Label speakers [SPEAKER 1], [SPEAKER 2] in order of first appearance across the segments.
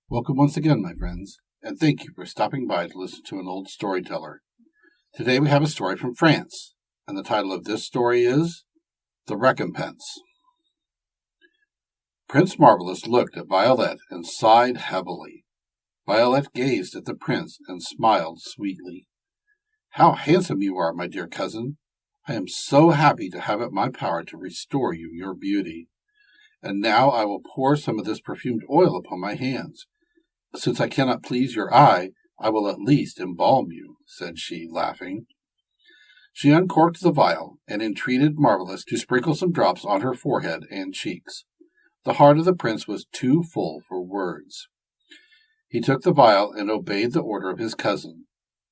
[SPEAKER 1] Welcome once again, my friends, and thank you for stopping by to listen to an old storyteller. Today we have a story from France, and the title of this story is The Recompense. Prince Marvelous looked at Violet and sighed heavily. Violet gazed at the prince and smiled sweetly. "How handsome you are, my dear cousin! I am so happy to have it my power to restore you your beauty. And now I will pour some of this perfumed oil upon my hands. Since I cannot please your eye, I will at least embalm you," said she, laughing. She uncorked the vial and entreated Marvelous to sprinkle some drops on her forehead and cheeks. The heart of the prince was too full for words. He took the vial and obeyed the order of his cousin.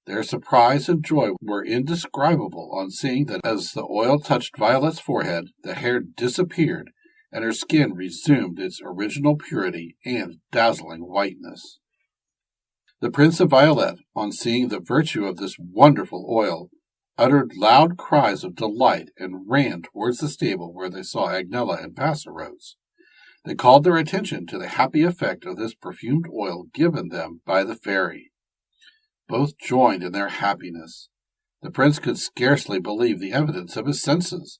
[SPEAKER 1] Their surprise and joy were indescribable on seeing that as the oil touched Violet's forehead, the hair disappeared, and her skin resumed its original purity and dazzling whiteness. The Prince and Violet, on seeing the virtue of this wonderful oil, uttered loud cries of delight and ran towards the stable where they saw Agnella and Passerose. They called their attention to the happy effect of this perfumed oil given them by the fairy. Both joined in their happiness. The prince could scarcely believe the evidence of his senses,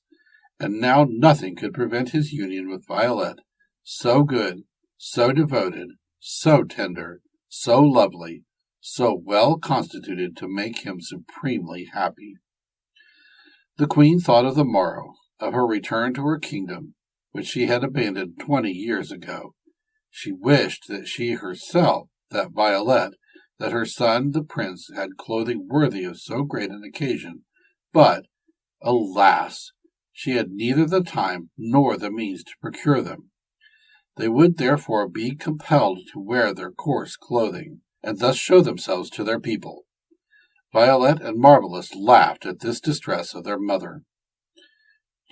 [SPEAKER 1] and now nothing could prevent his union with Violet, so good, so devoted, so tender, so lovely, so well constituted to make him supremely happy. The queen thought of the morrow, of her return to her kingdom, which she had abandoned 20 years ago. She wished that she herself, that Violet, that her son the prince had clothing worthy of so great an occasion, but, alas! She had neither the time nor the means to procure them. They would therefore be compelled to wear their coarse clothing, and thus show themselves to their people. Violet and Marvelous laughed at this distress of their mother.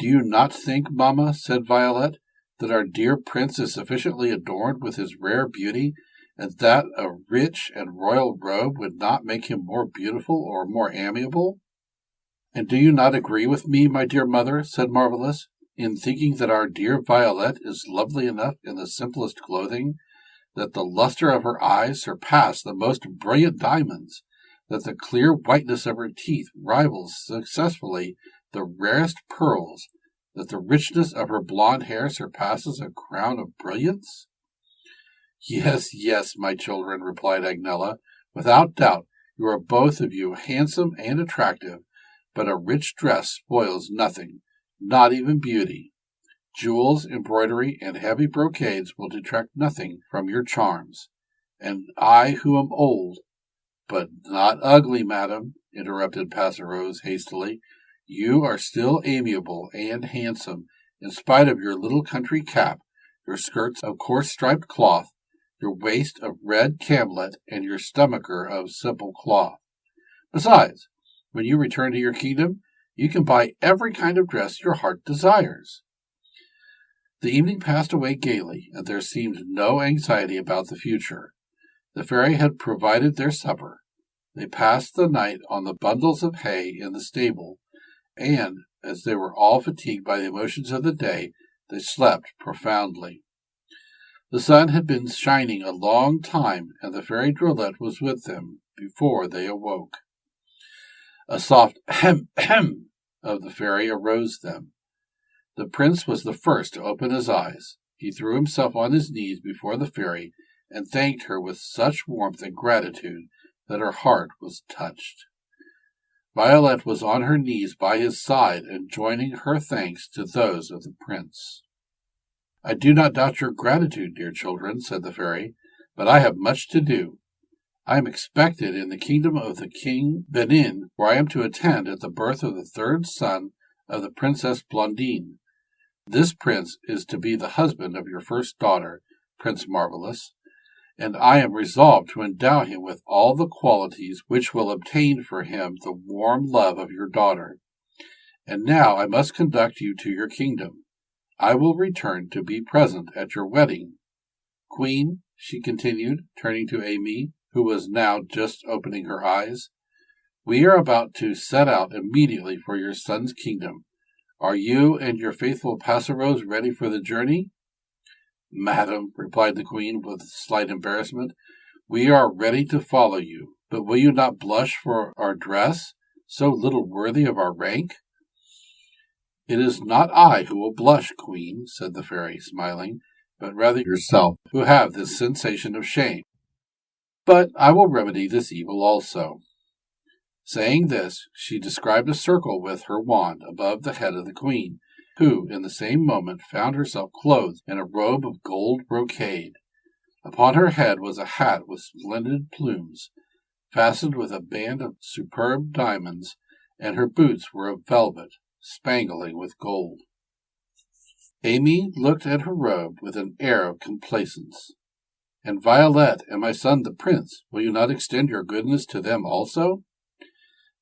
[SPEAKER 1] "Do you not think, mamma," said Violet, "that our dear prince is sufficiently adorned with his rare beauty, and that a rich and royal robe would not make him more beautiful or more amiable?" "And do you not agree with me, my dear mother," said Marvelous, "in thinking that our dear Violet is lovely enough in the simplest clothing, that the luster of her eyes surpass the most brilliant diamonds, that the clear whiteness of her teeth rivals successfully the rarest pearls, that the richness of her blonde hair surpasses a crown of brilliants?" "Yes, yes, my children," replied Agnella. "Without doubt, you are both of you handsome and attractive, but a rich dress spoils nothing, not even beauty. Jewels, embroidery, and heavy brocades will detract nothing from your charms. And I, who am old—" "But not ugly, madam," interrupted Passerose hastily. "You are still amiable and handsome, in spite of your little country cap, your skirts of coarse striped cloth, your waist of red camlet, and your stomacher of simple cloth. Besides, when you return to your kingdom, you can buy every kind of dress your heart desires." The evening passed away gaily, and there seemed no anxiety about the future. The fairy had provided their supper. They passed the night on the bundles of hay in the stable, and, as they were all fatigued by the emotions of the day, they slept profoundly. The sun had been shining a long time, and the fairy Drolette was with them before they awoke. A soft hem hem of the fairy aroused them. The prince was the first to open his eyes. He threw himself on his knees before the fairy, and thanked her with such warmth and gratitude that her heart was touched. Violet was on her knees by his side, and joining her thanks to those of the prince. "I do not doubt your gratitude, dear children," said the fairy, "but I have much to do. I am expected in the kingdom of the King Benin, where I am to attend at the birth of the third son of the Princess Blondine. This prince is to be the husband of your first daughter, Prince Marvelous, and I am resolved to endow him with all the qualities which will obtain for him the warm love of your daughter. And now I must conduct you to your kingdom. I will return to be present at your wedding. Queen," she continued, turning to Amy, who was now just opening her eyes, "we are about to set out immediately for your son's kingdom. Are you and your faithful Passerose ready for the journey?" "Madam," replied the queen with slight embarrassment, "we are ready to follow you, but will you not blush for our dress, so little worthy of our rank?" "It is not I who will blush, queen," said the fairy, smiling, "but rather yourself, who have this sensation of shame. But I will remedy this evil also." Saying this, she described a circle with her wand above the head of the queen, who, in the same moment, found herself clothed in a robe of gold brocade. Upon her head was a hat with splendid plumes, fastened with a band of superb diamonds, and her boots were of velvet, spangling with gold. Amy looked at her robe with an air of complacence. "And Violet and my son the prince, will you not extend your goodness to them also?"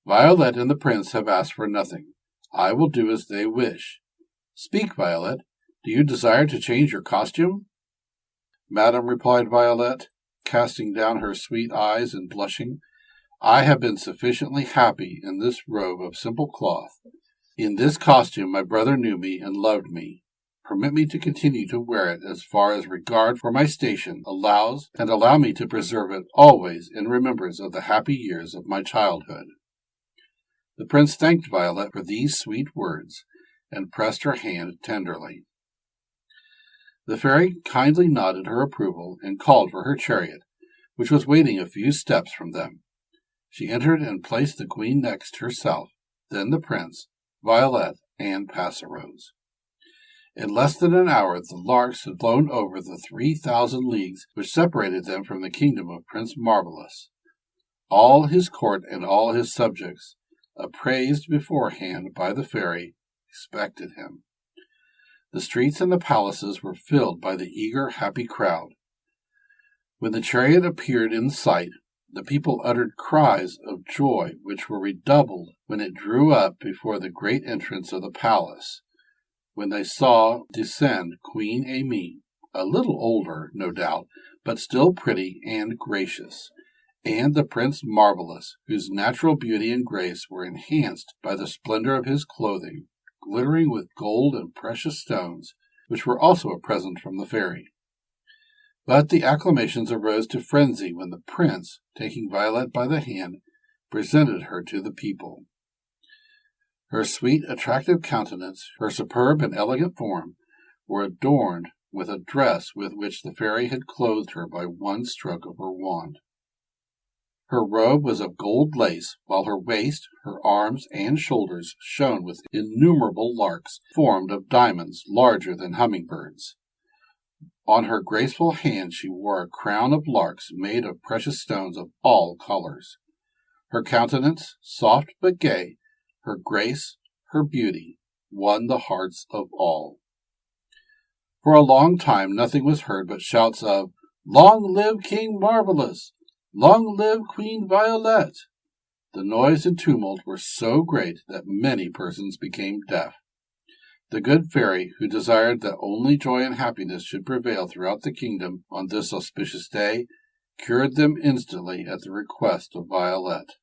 [SPEAKER 1] "Violet and the prince have asked for nothing. I will do as they wish. Speak, Violet. Do you desire to change your costume?" "Madam," replied Violet, casting down her sweet eyes and blushing, "I have been sufficiently happy in this robe of simple cloth. In this costume my brother knew me and loved me. Permit me to continue to wear it as far as regard for my station allows, and allow me to preserve it always in remembrance of the happy years of my childhood." The prince thanked Violet for these sweet words, and pressed her hand tenderly. The fairy kindly nodded her approval and called for her chariot, which was waiting a few steps from them. She entered and placed the queen next herself, then the prince, Violet, and Passerose. In less than an hour the larks had flown over the 3,000 leagues which separated them from the kingdom of Prince Marvelous. All his court and all his subjects, appraised beforehand by the fairy, expected him. The streets and the palaces were filled by the eager, happy crowd. When the chariot appeared in sight, the people uttered cries of joy which were redoubled when it drew up before the great entrance of the palace, when they saw descend Queen Amy, a little older, no doubt, but still pretty and gracious, and the Prince Marvelous, whose natural beauty and grace were enhanced by the splendor of his clothing, glittering with gold and precious stones, which were also a present from the fairy. But the acclamations arose to frenzy when the prince, taking Violet by the hand, presented her to the people. Her sweet, attractive countenance, her superb and elegant form, were adorned with a dress with which the fairy had clothed her by one stroke of her wand. Her robe was of gold lace, while her waist, her arms, and shoulders shone with innumerable larks, formed of diamonds larger than hummingbirds. On her graceful hand she wore a crown of larks made of precious stones of all colors. Her countenance, soft but gay, her grace, her beauty, won the hearts of all. For a long time nothing was heard but shouts of, "Long live King Marvelous! Long live Queen Violet!" The noise and tumult were so great that many persons became deaf. The good fairy, who desired that only joy and happiness should prevail throughout the kingdom on this auspicious day, cured them instantly at the request of Violet.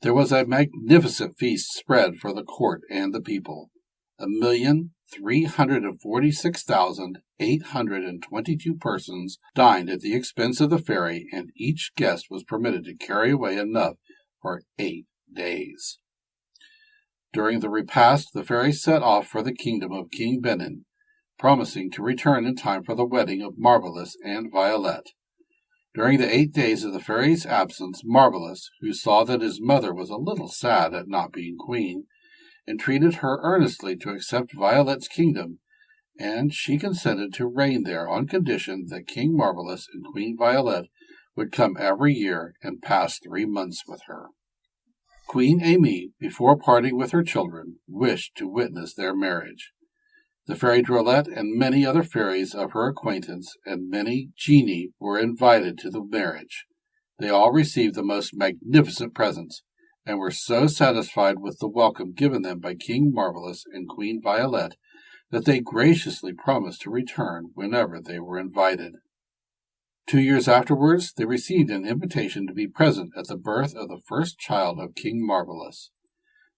[SPEAKER 1] There was a magnificent feast spread for the court and the people. 1,346,822 persons dined at the expense of the fairy, and each guest was permitted to carry away enough for 8 days. During the repast, the fairy set off for the kingdom of King Benin, promising to return in time for the wedding of Marvelous and Violet. During the 8 days of the fairy's absence, Marvelous, who saw that his mother was a little sad at not being queen, entreated her earnestly to accept Violet's kingdom, and she consented to reign there on condition that King Marvelous and Queen Violet would come every year and pass 3 months with her. Queen Amy, before parting with her children, wished to witness their marriage. The fairy Drolette and many other fairies of her acquaintance and many genii were invited to the marriage. They all received the most magnificent presents, and were so satisfied with the welcome given them by King Marvelous and Queen Violet that they graciously promised to return whenever they were invited. 2 years afterwards, they received an invitation to be present at the birth of the first child of King Marvelous.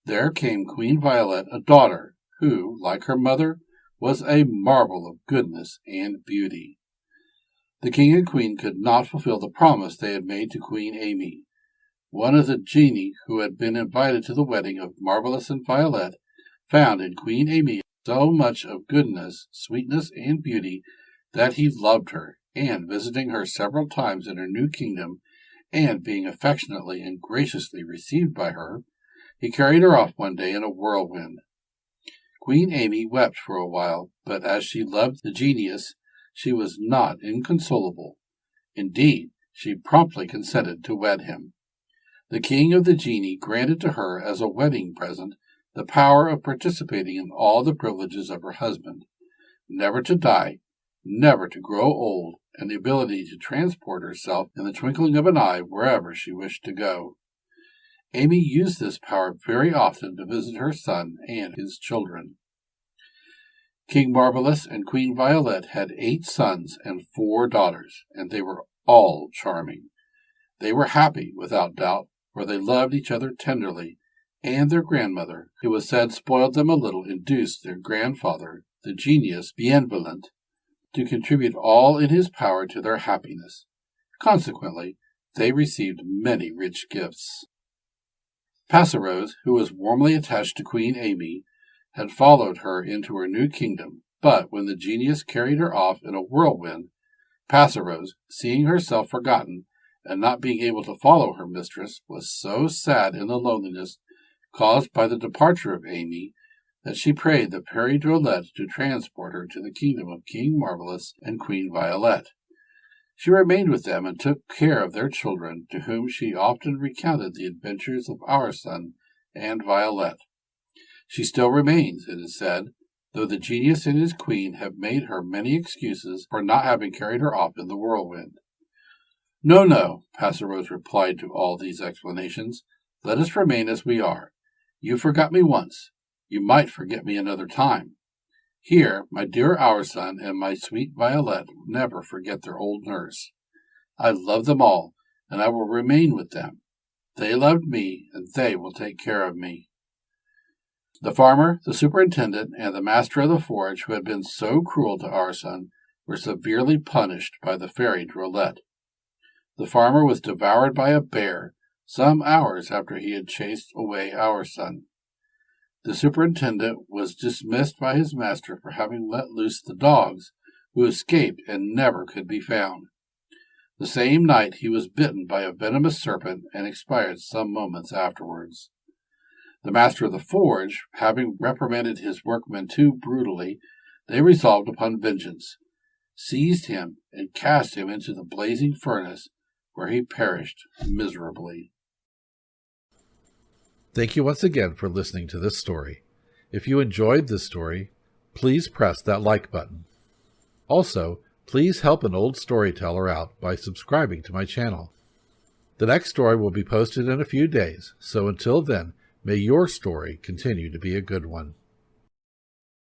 [SPEAKER 1] There came Queen Violet, a daughter, who, like her mother, was a marvel of goodness and beauty. The king and queen could not fulfill the promise they had made to Queen Amy. One of the genii who had been invited to the wedding of Marvelous and Violet found in Queen Amy so much of goodness, sweetness, and beauty that he loved her, and visiting her several times in her new kingdom, and being affectionately and graciously received by her, he carried her off one day in a whirlwind. Queen Amy wept for a while, but as she loved the genius, she was not inconsolable. Indeed, she promptly consented to wed him. The king of the genii granted to her as a wedding present the power of participating in all the privileges of her husband, never to die, never to grow old, and the ability to transport herself in the twinkling of an eye wherever she wished to go. Amy used this power very often to visit her son and his children. King Marvelous and Queen Violet had 8 sons and 4 daughters, and they were all charming. They were happy, without doubt, for they loved each other tenderly, and their grandmother, who was said spoiled them a little, induced their grandfather, the genius Benevolent, to contribute all in his power to their happiness. Consequently, they received many rich gifts. Passerose, who was warmly attached to Queen Amy, had followed her into her new kingdom, but when the genius carried her off in a whirlwind, Passerose, seeing herself forgotten and not being able to follow her mistress, was so sad in the loneliness caused by the departure of Amy that she prayed the Fairy Drolette to transport her to the kingdom of King Marvelous and Queen Violet. She remained with them and took care of their children, to whom she often recounted the adventures of Ourson and Violet. She still remains, it is said, though the genius and his queen have made her many excuses for not having carried her off in the whirlwind. No, no, Passerose replied to all these explanations. Let us remain as we are. You forgot me once. You might forget me another time. Here, my dear Ourson and my sweet Violet never forget their old nurse. I love them all, and I will remain with them. They loved me, and they will take care of me. The farmer, the superintendent, and the master of the forge, who had been so cruel to Ourson, were severely punished by the Fairy Drolette. The farmer was devoured by a bear some hours after he had chased away Ourson. The superintendent was dismissed by his master for having let loose the dogs, who escaped and never could be found. The same night he was bitten by a venomous serpent and expired some moments afterwards. The master of the forge, having reprimanded his workmen too brutally, they resolved upon vengeance, seized him, and cast him into the blazing furnace, where he perished miserably.
[SPEAKER 2] Thank you once again for listening to this story. If you enjoyed this story, please press that like button. Also, please help an old storyteller out by subscribing to my channel. The next story will be posted in a few days, so until then, may your story continue to be a good one.